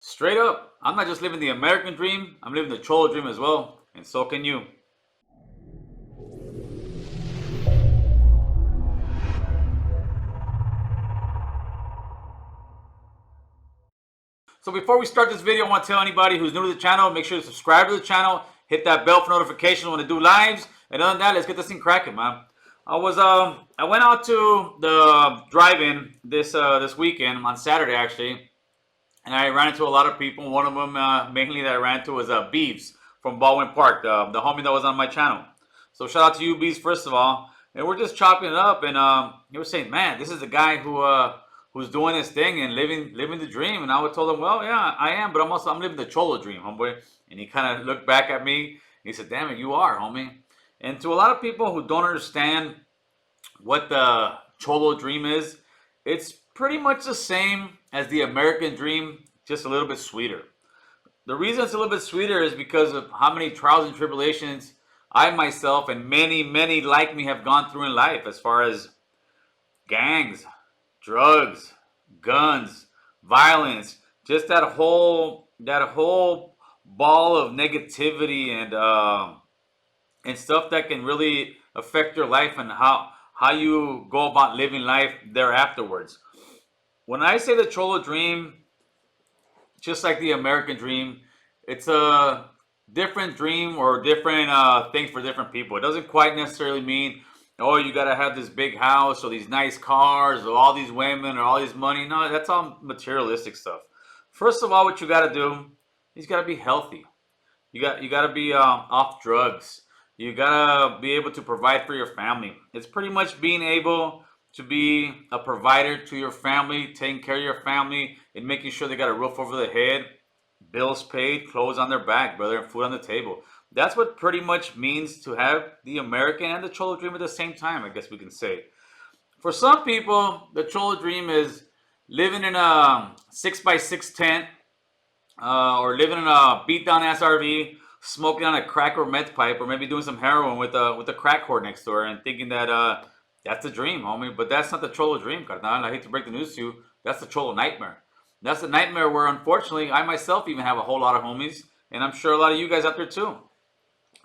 Straight up, I'm not just living the American dream, I'm living the Cholo dream as well, and so can you. So before we start this video, I want to tell anybody who's new to the channel, make sure to subscribe to the channel, hit that bell for notifications when I do lives, and other than that, let's get this thing cracking, man. I went out to the drive-in this weekend on Saturday actually, and I ran into a lot of people. One of them mainly that I ran into was Beeves from Baldwin Park, the homie that was on my channel. So shout out to you, Beeves, first of all. And we're just chopping it up, and he was saying, "Man, this is the guy who's doing this thing and living the dream." And I would told him, "Well, yeah, I am, but I'm living the Cholo dream, homeboy." And he kind of looked back at me. And he said, "Damn it, you are, homie." And to a lot of people who don't understand what the Cholo dream is, it's pretty much the same as the American dream, just a little bit sweeter. The reason it's a little bit sweeter is because of how many trials and tribulations I myself and many like me have gone through in life, as far as gangs, drugs, guns, violence, just that whole ball of negativity and stuff that can really affect your life and how you go about living life there afterwards. When I say the Cholo dream, just like the American dream, it's a different dream or different thing for different people. It doesn't quite necessarily mean, oh, you got to have this big house or these nice cars or all these women or all this money. No, that's all materialistic stuff. First of all, what you got to do is you got to be healthy. You got to be off drugs. You got to be able to provide for your family. It's pretty much being able to be a provider to your family, taking care of your family, and making sure they got a roof over their head, bills paid, clothes on their back, brother, and food on the table. That's what pretty much means to have the American and the Cholo dream at the same time, I guess we can say. For some people, the Cholo dream is living in a 6x6 tent, or living in a beat down SRV, smoking on a crack or meth pipe, or maybe doing some heroin with a crack whore next door, and thinking that that's the dream, homie. But that's not the Cholo dream, carnal. I hate to break the news to you. That's the Cholo nightmare. That's the nightmare where, unfortunately, I myself even have a whole lot of homies, and I'm sure a lot of you guys out there too.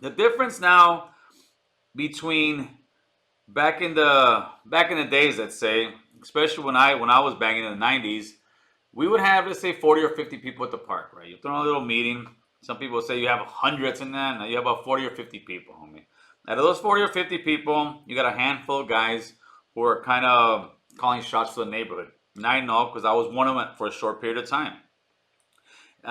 The difference now between back in the days, let's say, especially when I was banging in the '90s, we would have, let's say, 40 or 50 people at the park, right? You throw in a little meeting. Some people say you have hundreds in that. Now you have about 40 or 50 people, homie. Out of those 40 or 50 people, you got a handful of guys who are kind of calling shots for the neighborhood. And I know because I was one of them for a short period of time.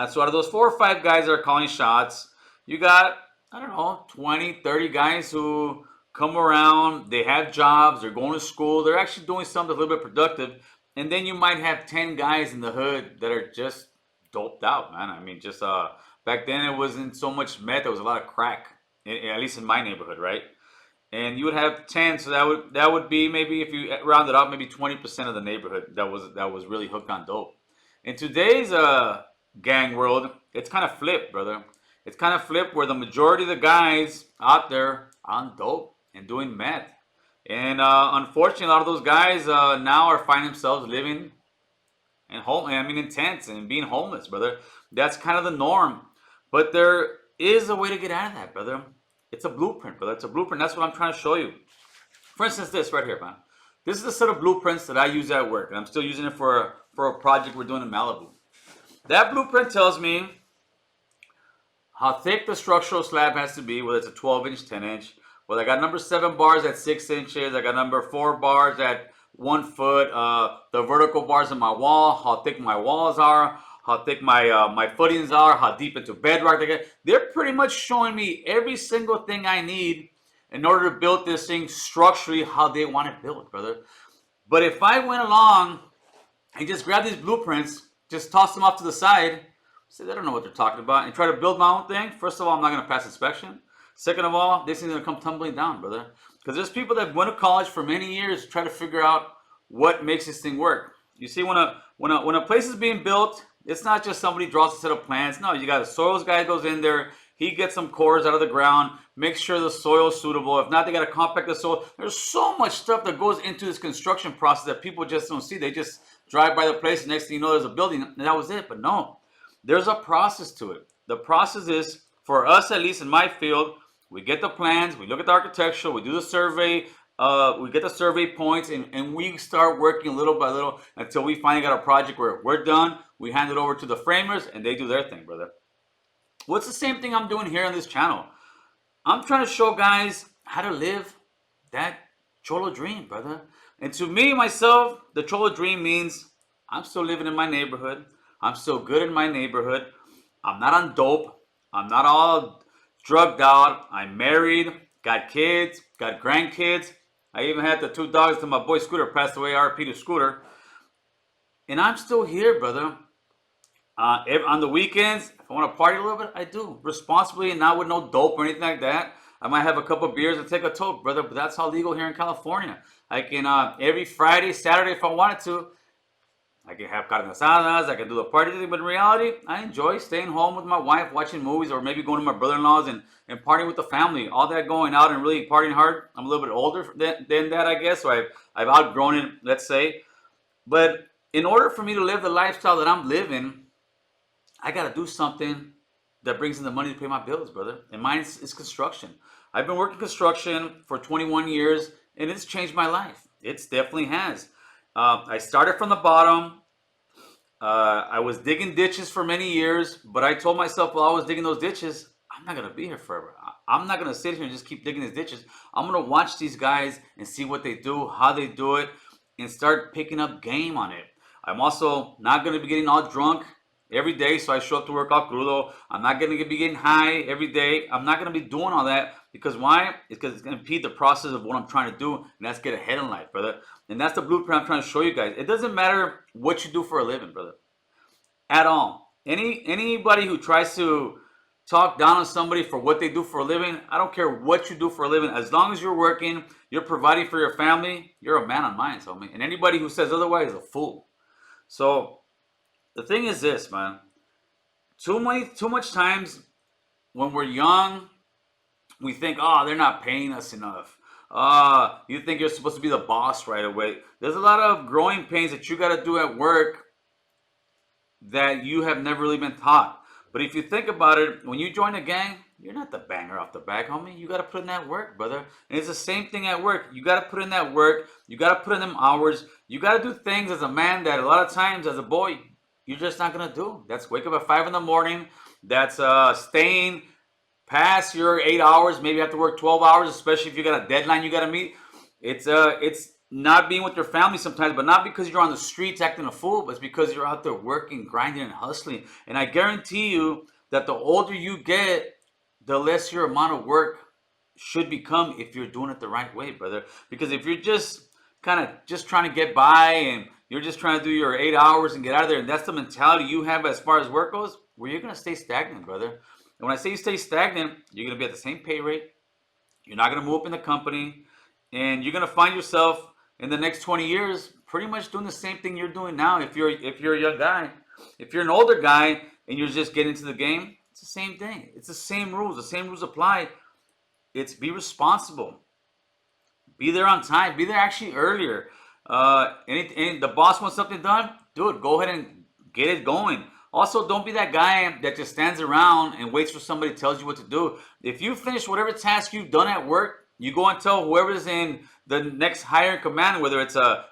So out of those 4 or 5 guys that are calling shots, you got, I don't know, 20, 30 guys who come around, they have jobs, they're going to school, they're actually doing something a little bit productive. And then you might have 10 guys in the hood that are just doped out, man. I mean, just back then it wasn't so much meth, there was a lot of crack, at least in my neighborhood, right? And you would have 10, so that would be, maybe if you round it up, maybe 20% of the neighborhood that was really hooked on dope. In today's gang world, it's kind of flipped, brother. It's kind of flipped where the majority of the guys out there are on dope and doing meth. And unfortunately, a lot of those guys now are finding themselves living in in tents and being homeless, brother. That's kind of the norm. But there is a way to get out of that, brother. It's a blueprint, brother. It's a blueprint. That's what I'm trying to show you. For instance, this right here, man. This is a set of blueprints that I use at work, and I'm still using it for a project we're doing in Malibu. That blueprint tells me how thick the structural slab has to be, whether it's a 12-inch, 10-inch. Well, I got number 7 bars at 6 inches. I got number 4 bars at 1 foot. The vertical bars in my wall, how thick my walls are, how thick my footings are, how deep into bedrock they get. They're pretty much showing me every single thing I need in order to build this thing structurally how they want it built, brother. But if I went along and just grabbed these blueprints, just toss them off to the side, say they don't know what they're talking about, and try to build my own thing, first of all, I'm not going to pass inspection. Second of all, this thing's going to come tumbling down, brother. Because there's people that went to college for many years to try to figure out what makes this thing work. You see, when a place is being built, it's not just somebody draws a set of plans. No, you got a soils guy goes in there. He gets some cores out of the ground, makes sure the soil is suitable. If not, they got to compact the soil. There's so much stuff that goes into this construction process that people just don't see. They just drive by the place, and next thing you know, there's a building, and that was it. But no, There's a process to it. The process is, for us, at least in my field, we get the plans, we look at the architectural, we do the survey, we get the survey points, and we start working little by little until we finally got a project where we're done. We hand it over to the framers, and they do their thing, brother. What's the same thing I'm doing here on this channel? I'm trying to show guys how to live that Cholo dream, brother. And to me, myself, the Cholo dream means I'm still living in my neighborhood. I'm still good in my neighborhood. I'm not on dope. I'm not all drugged out. I'm married, got kids, got grandkids. I even had the two dogs till my boy Scooter passed away, RP to Scooter. And I'm still here, brother. On the weekends, if I want to party a little bit, I do. Responsibly and not with no dope or anything like that. I might have a couple of beers and take a toke, brother, but that's all legal here in California. I can, every Friday, Saturday, if I wanted to, I can have carne asadas, I can do the party thing, but in reality, I enjoy staying home with my wife, watching movies, or maybe going to my brother-in-law's and partying with the family. All that going out and really partying hard. I'm a little bit older than that, I guess, so I've outgrown it, let's say. But in order for me to live the lifestyle that I'm living, I got to do something that brings in the money to pay my bills, brother. And mine is construction. I've been working construction for 21 years, and it's changed my life. It definitely has. I started from the bottom. I was digging ditches for many years, but I told myself while I was digging those ditches, I'm not going to be here forever. I'm not going to sit here and just keep digging these ditches. I'm going to watch these guys and see what they do, how they do it, and start picking up game on it. I'm also not going to be getting all drunk every day, so I show up to work all crudo. I'm not going to be getting high every day. I'm not going to be doing all that because why? It's because it's going to impede the process of what I'm trying to do, and that's get ahead in life, brother. And that's the blueprint I'm trying to show you guys. It doesn't matter what you do for a living, brother, at all. Anybody who tries to talk down on somebody for what they do for a living, I don't care what you do for a living. As long as you're working, you're providing for your family, you're a man on mine, homie. And anybody who says otherwise is a fool. So the thing is this, man. Too much times when we're young, we think, oh, they're not paying us enough. You think you're supposed to be the boss right away. There's a lot of growing pains that you got to do at work that you have never really been taught. But if you think about it, when you join a gang, you're not the banger off the back, homie. You got to put in that work, brother. And it's the same thing at work. You got to put in that work. You got to put in them hours. You got to do things as a man that a lot of times as a boy, you're just not going to do. That's wake up at 5 in the morning. That's staying past your 8 hours. Maybe you have to work 12 hours, especially if you got a deadline you got to meet. It's not being with your family sometimes, but not because you're on the streets acting a fool, but it's because you're out there working, grinding, and hustling. And I guarantee you that the older you get, the less your amount of work should become if you're doing it the right way, brother. Because if you're just kind of just trying to get by and you're just trying to do your 8 hours and get out of there, and that's the mentality you have as far as work goes, well, you're going to stay stagnant, brother. And when I say you stay stagnant, you're going to be at the same pay rate. You're not going to move up in the company. And you're going to find yourself in the next 20 years pretty much doing the same thing you're doing now if you're a young guy. If you're an older guy and you're just getting into the game, it's the same thing. It's the same rules. The same rules apply. It's be responsible. Be there on time. Be there actually earlier. And the boss wants something done, do it. Go ahead and get it going. Also, don't be that guy that just stands around and waits for somebody to tell you what to do. If you finish whatever task you've done at work, you go and tell whoever's in the next higher in command, whether it's a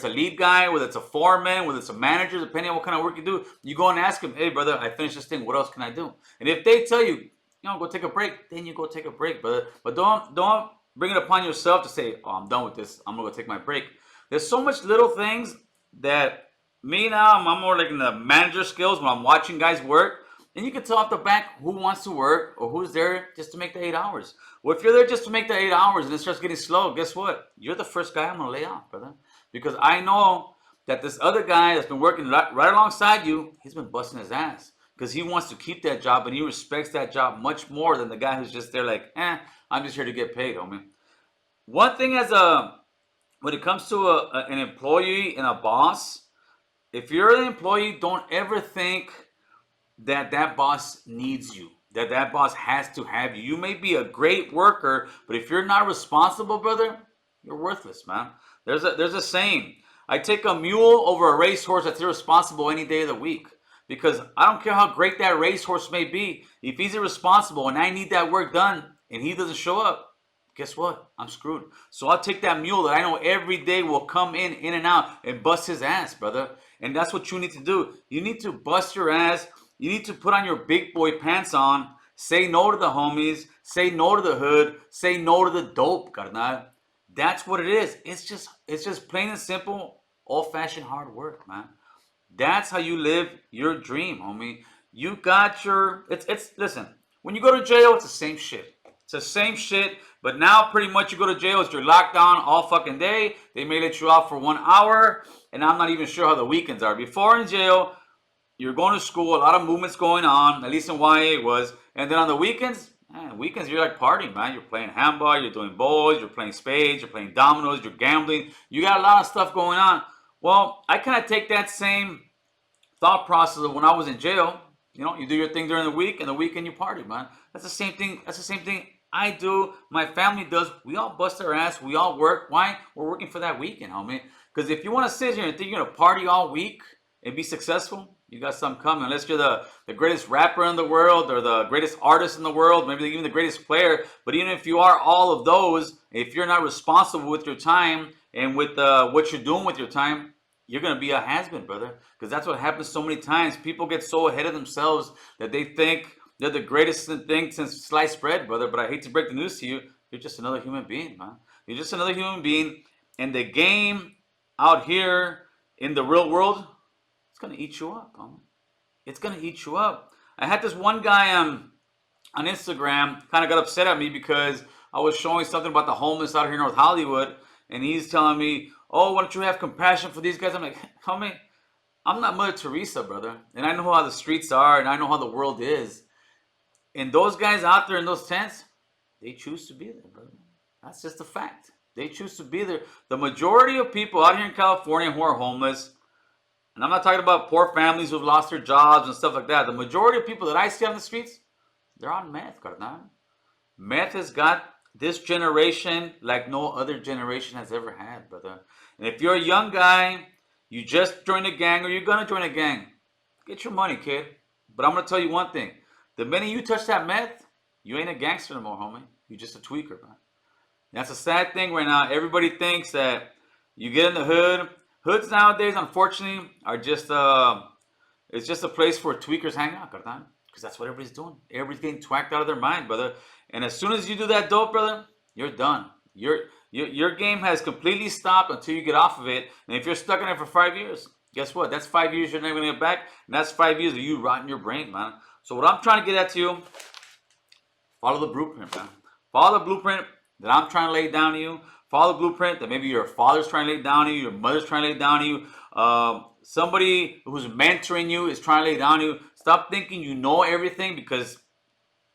lead guy, whether it's a foreman, whether it's a manager, depending on what kind of work you do, you go and ask them, hey, brother, I finished this thing. What else can I do? And if they tell you, go take a break, then you go take a break, brother. But don't bring it upon yourself to say, oh, I'm done with this. I'm going to go take my break. There's so much little things that me now, I'm more like in the manager skills when I'm watching guys work. And you can tell off the back who wants to work or who's there just to make the 8 hours. Well, if you're there just to make the 8 hours and it starts getting slow, guess what? You're the first guy I'm going to lay off, brother. Because I know that this other guy that's been working right alongside you, he's been busting his ass. Because he wants to keep that job and he respects that job much more than the guy who's just there like, I'm just here to get paid, homie. One thing when it comes to an employee and a boss, if you're an employee, don't ever think that boss needs you, that boss has to have you. You may be a great worker, but if you're not responsible, brother, you're worthless, man. There's a saying, I take a mule over a racehorse that's irresponsible any day of the week. Because I don't care how great that racehorse may be. If he's irresponsible and I need that work done and he doesn't show up, guess what? I'm screwed. So I'll take that mule that I know every day will come in and out and bust his ass, brother. And that's what you need to do. You need to bust your ass. You need to put on your big boy pants on. Say no to the homies. Say no to the hood. Say no to the dope, carnal. That's what it is. It's just plain and simple, old-fashioned hard work, man. That's how you live your dream, homie. You got your it's listen, when you go to jail, it's the same shit. It's the same shit, but now pretty much you go to jail, it's your lockdown all fucking day. They may let you out for 1 hour, and I'm not even sure how the weekends are. Before in jail, you're going to school, a lot of movements going on, at least in YA it was. And then on the weekends, man, weekends you're like partying, man. You're playing handball, you're doing bowls, you're playing spades, you're playing dominoes, you're gambling. You got a lot of stuff going on. Well, I kind of take that same thought process of when I was in jail. You know, you do your thing during the week, and the weekend you party, man. That's the same thing. That's the same thing I do. My family does. We all bust our ass. We all work. Why? We're working for that weekend, homie. Because if you want to sit here and think you're gonna party all week and be successful, you got something coming. Unless you're the greatest rapper in the world or the greatest artist in the world, maybe even the greatest player. But even if you are all of those, if you're not responsible with your time and with what you're doing with your time, you're going to be a has-been, brother. Because that's what happens so many times. People get so ahead of themselves that they think they're the greatest thing since sliced bread, brother. But I hate to break the news to you. You're just another human being, man. You're just another human being. And the game out here in the real world, it's going to eat you up, homie. It's going to eat you up. I had this one guy on Instagram kind of got upset at me because I was showing something about the homeless out here in North Hollywood. And he's telling me, oh, why don't you have compassion for these guys? I'm like, homie, I'm not Mother Teresa, brother. And I know how the streets are and I know how the world is. And those guys out there in those tents, they choose to be there, brother. That's just a fact. They choose to be there. The majority of people out here in California who are homeless, and I'm not talking about poor families who've lost their jobs and stuff like that. The majority of people that I see on the streets, they're on meth, carnal. Meth has got this generation like no other generation has ever had, brother. And if you're a young guy, you just joined a gang or you're going to join a gang, get your money, kid. But I'm going to tell you one thing. The minute you touch that meth, you ain't a gangster no more, homie. You're just a tweaker, man. That's a sad thing right now. Everybody thinks that you get in the hood. Hoods nowadays, unfortunately, are just it's just a place where tweakers hang out, carnal. Because that's what everybody's doing. Everybody's getting twacked out of their mind, brother. And as soon as you do that dope, brother, you're done. Your game has completely stopped until you get off of it. And if you're stuck in it for 5 years, guess what? That's 5 years you're never going to get back. And that's 5 years of you rotting your brain, man. So what I'm trying to get at to you, follow the blueprint, man. Follow the blueprint that I'm trying to lay down to you. Follow the blueprint that maybe your father's trying to lay down to you, your mother's trying to lay down to you. Somebody who's mentoring you is trying to lay down to you. Stop thinking you know everything because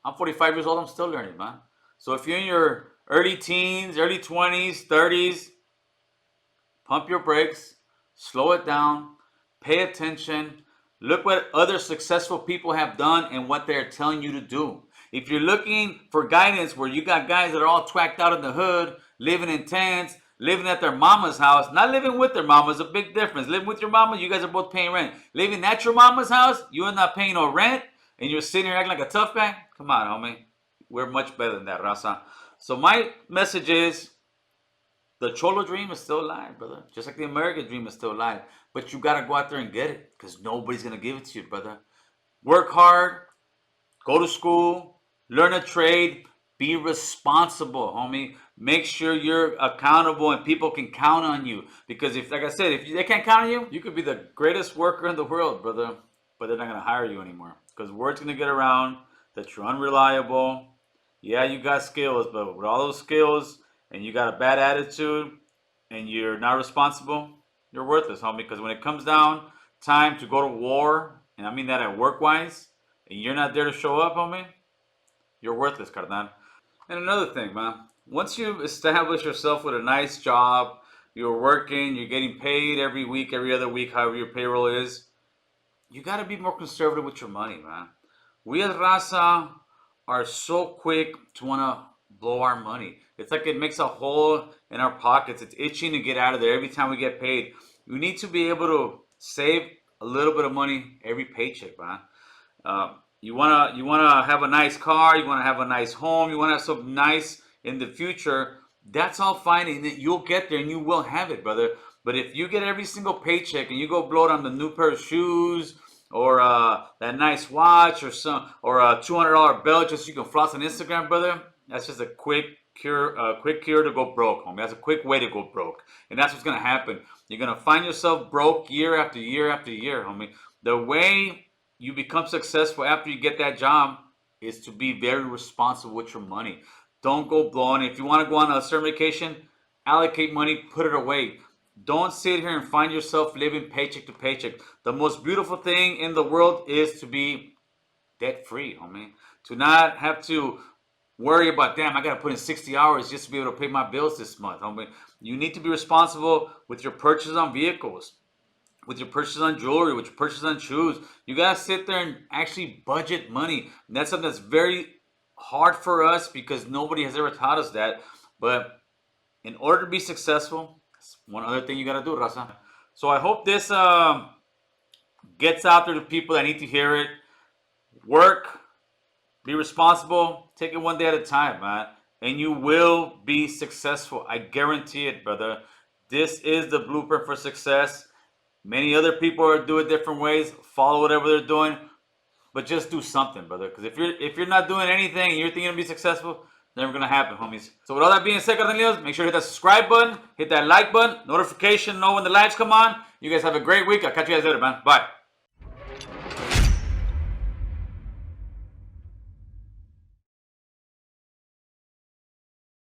I'm 45 years old. I'm still learning, man. So if you're in your early teens, early 20s, 30s, pump your brakes, slow it down, pay attention, look what other successful people have done and what they're telling you to do. If you're looking for guidance where you got guys that are all twacked out in the hood, living in tents, living at their mama's house, not living with their mama is a big difference. Living with your mama, you guys are both paying rent. Living at your mama's house, you are not paying no rent, and you're sitting here acting like a tough guy. Come on, homie. We're much better than that, raza. So my message is, the Cholo dream is still alive, brother. Just like the American dream is still alive. But you got to go out there and get it because nobody's going to give it to you, brother. Work hard. Go to school. Learn a trade. Be responsible, homie. Make sure you're accountable and people can count on you. Because if, like I said, if they can't count on you, you could be the greatest worker in the world, brother. But they're not going to hire you anymore. Because word's going to get around that you're unreliable. Yeah, you got skills, but with all those skills and you got a bad attitude and you're not responsible, you're worthless, homie. Because when it comes down time to go to war, and I mean that at work-wise, and you're not there to show up, homie, you're worthless, carnal. And another thing, man, once you establish yourself with a nice job, you're working, you're getting paid every week, every other week, however your payroll is, you got to be more conservative with your money, man. We as raza are so quick to want to blow our money. It's like it makes a hole in our pockets. It's itching to get out of there every time we get paid. We need to be able to save a little bit of money every paycheck, man. You wanna have a nice car, you wanna have a nice home, you wanna have something nice in the future. That's all fine, and you'll get there, and you will have it, brother. But if you get every single paycheck and you go blow it on the new pair of shoes, or that nice watch, or a $200 belt just so you can floss on Instagram, brother, that's just a quick cure to go broke, homie. That's a quick way to go broke, and that's what's gonna happen. You're gonna find yourself broke year after year after year, homie. The way you become successful after you get that job is to be very responsible with your money. Don't go blowing it. If you want to go on a certain vacation, allocate money, put it away. Don't sit here and find yourself living paycheck to paycheck. The most beautiful thing in the world is to be debt free, homie. To not have to worry about, damn, I got to put in 60 hours just to be able to pay my bills this month, homie. You need to be responsible with your purchases on vehicles, with your purchases on jewelry, with your purchases on shoes. You gotta sit there and actually budget money. And that's something that's very hard for us because nobody has ever taught us that. But in order to be successful, that's one other thing you gotta do, Raza. So I hope this gets out there to people that need to hear it. Work, be responsible, take it one day at a time, man. And you will be successful. I guarantee it, brother. This is the blueprint for success. Many other people are doing different ways. Follow whatever they're doing, but just do something, brother. Because if you're not doing anything and you're thinking to be successful, never gonna happen, homies. So with all that being said, Cardenalios, make sure to hit that subscribe button, hit that like button, notification, know when the lives come on. You guys have a great week. I'll catch you guys later, man. Bye.